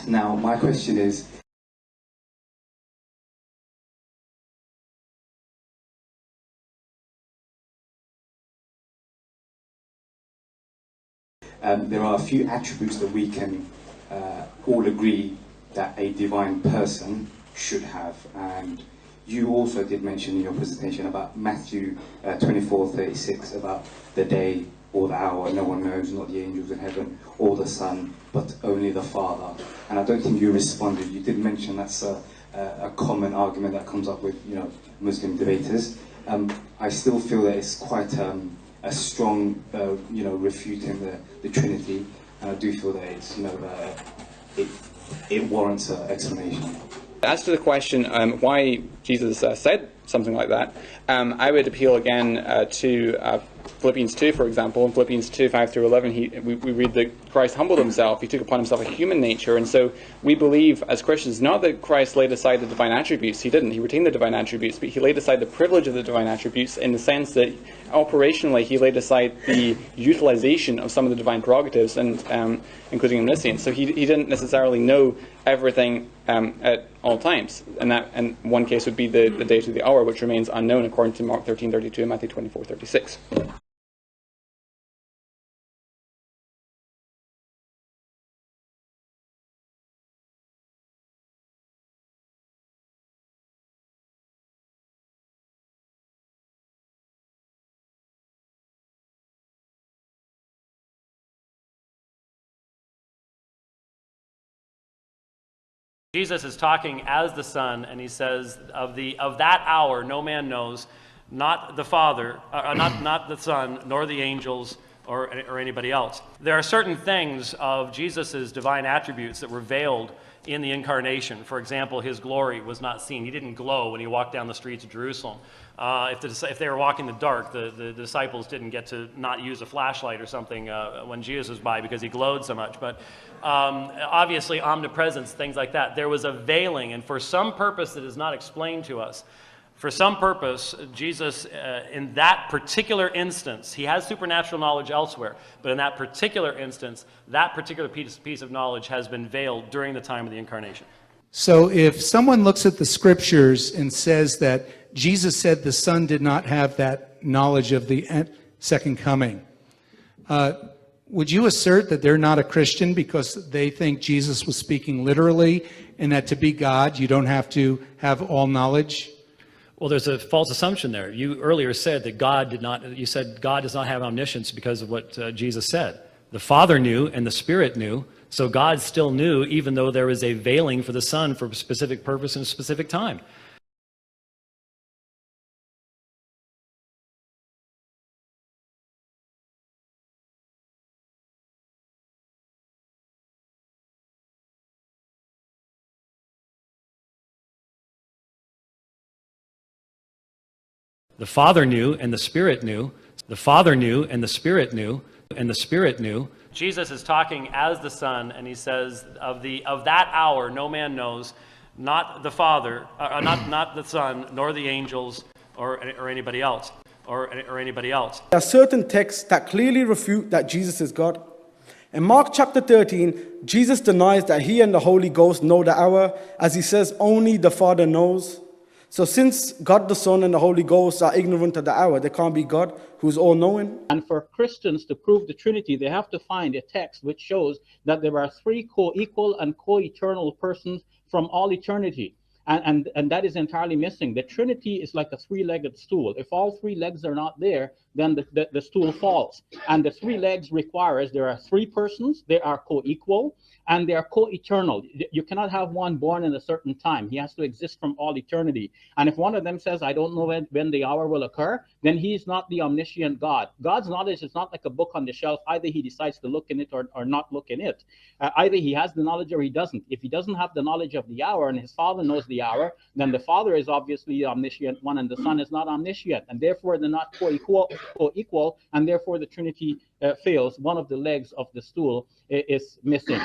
Now, my question is, there are a few attributes that we can all agree that a divine person should have, and you also did mention in your presentation about Matthew 24:36 about the day or the hour no one knows, not the angels in heaven or the Son, but only the Father. And I don't think you responded. You did mention that's a common argument that comes up with Muslim debaters. I still feel that it's quite a strong refuting the Trinity, and I do feel that it's it warrants an explanation. As to the question why Jesus said something like that, I would appeal again to Philippians 2, for example. In Philippians 2, 5 through 11, we read that Christ humbled himself. He took upon himself a human nature. And so we believe as Christians, not that Christ laid aside the divine attributes. He didn't. He retained the divine attributes, but he laid aside the privilege of the divine attributes in the sense that operationally he laid aside the utilization of some of the divine prerogatives, and including omniscience. So he didn't necessarily know everything at all times. And one case would be the date of the hour, which remains unknown according to Mark 13:32 and Matthew 24:36. Jesus is talking as the Son, and he says, of that hour no man knows, not the Father, not the Son, nor the angels, or anybody else. There are certain things of Jesus' divine attributes that were veiled in the incarnation. For example, his glory was not seen. He didn't glow when he walked down the streets of Jerusalem. If they were walking in the dark, the disciples didn't get to not use a flashlight or something when Jesus was by because he glowed so much. But obviously omnipresence, things like that. There was a veiling, and for some purpose that is not explained to us, for some purpose, Jesus, in that particular instance, he has supernatural knowledge elsewhere, but in that particular instance, that particular piece of knowledge has been veiled during the time of the incarnation. So if someone looks at the scriptures and says that Jesus said the Son did not have that knowledge of the second coming, would you assert that they're not a Christian because they think Jesus was speaking literally, and that to be God, you don't have to have all knowledge? Well, there's a false assumption there. You earlier said that God does not have omniscience because of what Jesus said. The Father knew and the Spirit knew, so God still knew even though there was a veiling for the Son for a specific purpose and a specific time. The Father knew and the Spirit knew. The Father knew and the Spirit knew. And the Spirit knew. Jesus is talking as the Son, and he says, of that hour no man knows, not the Father, not the Son, nor the angels, or anybody else, or anybody else. There are certain texts that clearly refute that Jesus is God. In Mark chapter 13, Jesus denies that he and the Holy Ghost know the hour, as he says only the Father knows. So since God the Son and the Holy Ghost are ignorant of the hour, they can't be God who's all-knowing. And for Christians to prove the Trinity, they have to find a text which shows that there are three co-equal and co-eternal persons from all eternity. And that is entirely missing. The Trinity is like a three-legged stool. If all three legs are not there, then the stool falls. And the three legs requires there are three persons, they are co-equal, and they are co-eternal. You cannot have one born in a certain time. He has to exist from all eternity. And if one of them says, I don't know when the hour will occur, then he is not the omniscient God. God's knowledge is not like a book on the shelf. Either he decides to look in it or not look in it. Either he has the knowledge or he doesn't. If he doesn't have the knowledge of the hour and his Father knows the hour, then the Father is obviously the omniscient one and the Son is not omniscient. And therefore they're not co-equal, and therefore the Trinity fails. One of the legs of the stool is missing.